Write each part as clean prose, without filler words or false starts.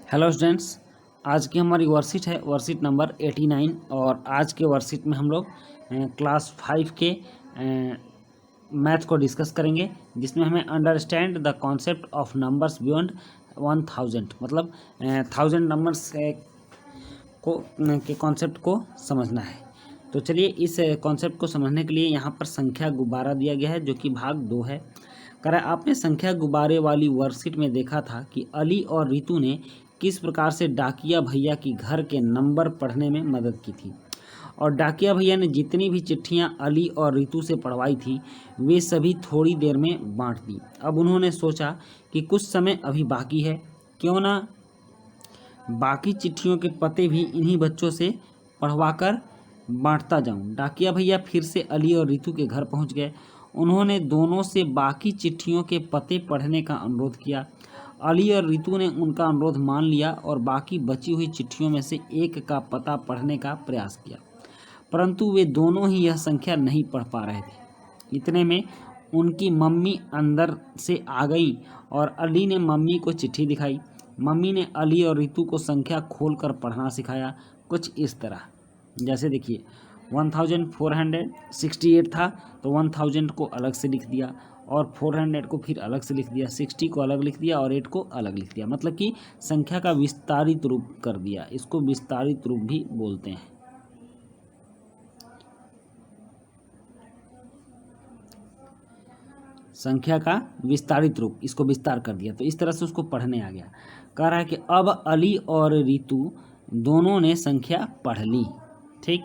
Hello students, आज की हमारी वर्कशीट है वर्कशीट नंबर 89। और आज के वर्कशीट में हम लोग क्लास 5 के मैथ को डिस्कस करेंगे, जिसमें हमें understand the concept of numbers beyond 1000, मतलब 1000 नंबर्स के कॉन्सेप्ट को समझना है। तो चलिए इस कॉन्सेप्ट को समझने के लिए यहाँ पर संख्या गुब्बारा दिया गया है, जो कि भाग 2 है। कह रहा है आपने संख्या गुब्बारे वाली वर्कशीट में देखा था कि अली और रितु ने किस प्रकार से डाकिया भैया की घर के नंबर पढ़ने में मदद की थी, और डाकिया भैया ने जितनी भी चिट्ठियां अली और रितु से पढ़वाई थी वे सभी थोड़ी देर में बांट दी। अब उन्होंने सोचा कि कुछ समय अभी बाकी है, क्यों ना बाकी चिट्ठियों के पते भी इन्हीं बच्चों से पढ़वाकर बांटता जाऊं। डाकिया भैया फिर से अली और रितु के घर पहुंच गए। उन्होंने दोनों से बाकी चिट्ठियों के पते पढ़ने का अनुरोध किया। अली और रितु ने उनका अनुरोध मान लिया और बाकी बची हुई चिट्ठियों में से एक का पता पढ़ने का प्रयास किया, परंतु वे दोनों ही यह संख्या नहीं पढ़ पा रहे थे। इतने में उनकी मम्मी अंदर से आ गई और अली ने मम्मी को चिट्ठी दिखाई। मम्मी ने अली और रितु को संख्या खोलकर पढ़ना सिखाया, कुछ इस तरह। जैसे देखिए 1468 था, तो 1000 को अलग से लिख दिया और 400 को फिर अलग से लिख दिया, 60 को अलग लिख दिया और 8 को अलग लिख दिया। मतलब कि संख्या का विस्तारित रूप कर दिया। इसको विस्तारित रूप भी बोलते हैं। संख्या का विस्तारित रूप, इसको विस्तार कर दिया, तो इस तरह से उसको पढ़ने आ गया। कह रहा है कि अब अली और रितु दोनों ने संख्या पढ़ ली। ठीक,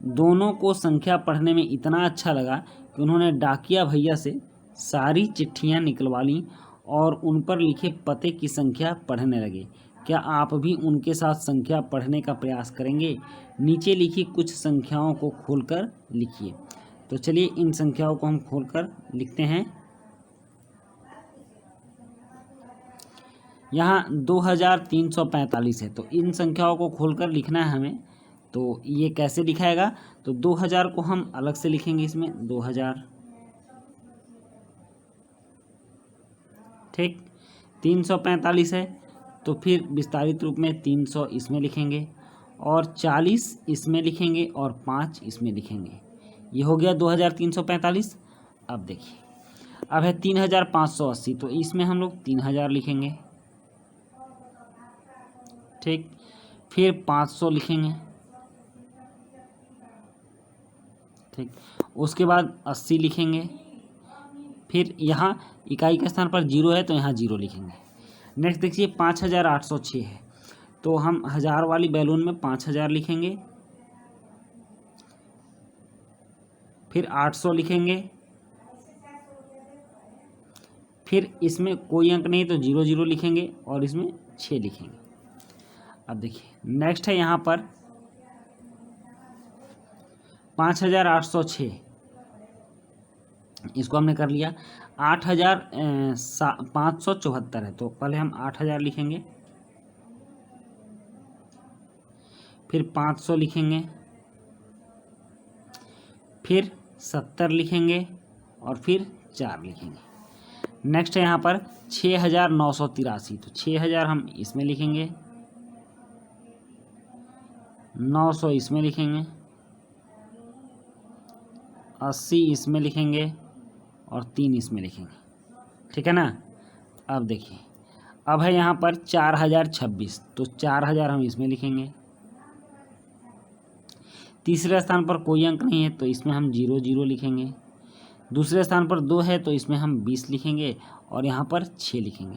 दोनों को संख्या पढ़ने में इतना अच्छा लगा कि उन्होंने डाकिया भैया से सारी चिट्ठियां निकलवा लीं और उन पर लिखे पते की संख्या पढ़ने लगे। क्या आप भी उनके साथ संख्या पढ़ने का प्रयास करेंगे? नीचे लिखी कुछ संख्याओं को खोलकर लिखिए। तो चलिए इन संख्याओं को हम खोलकर लिखते हैं। यहाँ 2345 है, तो इन संख्याओं को खोलकर लिखना है हमें। तो ये कैसे लिखाएगा? तो 2000 को हम अलग से लिखेंगे, इसमें 2000। ठीक, 345 है, तो फिर विस्तारित रूप में 300 इसमें लिखेंगे और 40 इसमें लिखेंगे और 5 इसमें लिखेंगे। ये हो गया 2345। अब देखिए, अब है 3580, तो इसमें हम लोग 3000 लिखेंगे। ठीक, फिर 500 लिखेंगे। ठीक, उसके बाद 80 लिखेंगे। फिर यहाँ इकाई के स्थान पर 0 है, तो यहाँ 0 लिखेंगे। नेक्स्ट देखिए 5806 है, तो हम 1000 वाली बैलून में 5000 लिखेंगे। फिर 800 लिखेंगे। फिर इसमें कोई अंक नहीं, तो 00 लिखेंगे और इसमें 6 लिखेंगे। अब देखिए नेक्स्ट है यहाँ पर 5806, इसको हमने कर लिया। 8574 है, तो पहले हम 8000 लिखेंगे, फिर 500 लिखेंगे, फिर 70 लिखेंगे और फिर 4 लिखेंगे। नेक्स्ट है यहाँ पर 6983, तो 6000 हम इसमें लिखेंगे, 900 इसमें लिखेंगे, 80 इसमें लिखेंगे और 3 इसमें लिखेंगे। ठीक है ना। अब देखिए, अब है यहाँ पर 4026, तो 4000 हम इसमें लिखेंगे। तीसरे स्थान पर कोई अंक नहीं है, तो इसमें हम 00 लिखेंगे। दूसरे स्थान पर 2 है, तो इसमें हम 20 लिखेंगे और यहाँ पर 6 लिखेंगे।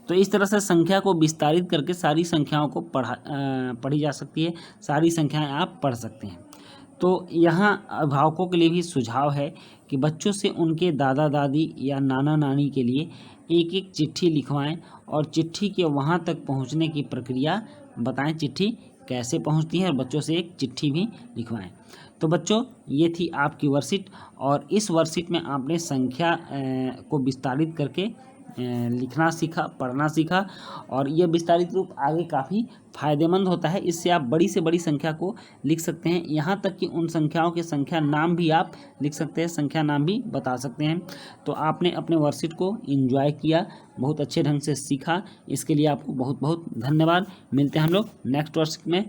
तो इस तरह से संख्या को विस्तारित करके सारी संख्याओं को पढ़ी जा सकती है। सारी संख्याएं आप पढ़ सकते हैं। तो यहाँ अभिभावकों के लिए भी सुझाव है कि बच्चों से उनके दादा दादी या नाना नानी के लिए एक एक चिट्ठी लिखवाएं और चिट्ठी के वहाँ तक पहुँचने की प्रक्रिया बताएं, चिट्ठी कैसे पहुँचती है, और बच्चों से एक चिट्ठी भी लिखवाएं। तो बच्चों, ये थी आपकी वर्कशीट, और इस वर्कशीट में आपने संख्या को विस्तारित करके लिखना सीखा, पढ़ना सीखा और यह विस्तारित रूप आगे काफ़ी फायदेमंद होता है। इससे आप बड़ी से बड़ी संख्या को लिख सकते हैं, यहाँ तक कि उन संख्याओं के संख्या नाम भी आप लिख सकते हैं, संख्या नाम भी बता सकते हैं। तो आपने अपने वर्कशीट को एंजॉय किया, बहुत अच्छे ढंग से सीखा, इसके लिए आपको बहुत बहुत धन्यवाद। मिलते हैं हम लोग नेक्स्ट वर्कशीट में।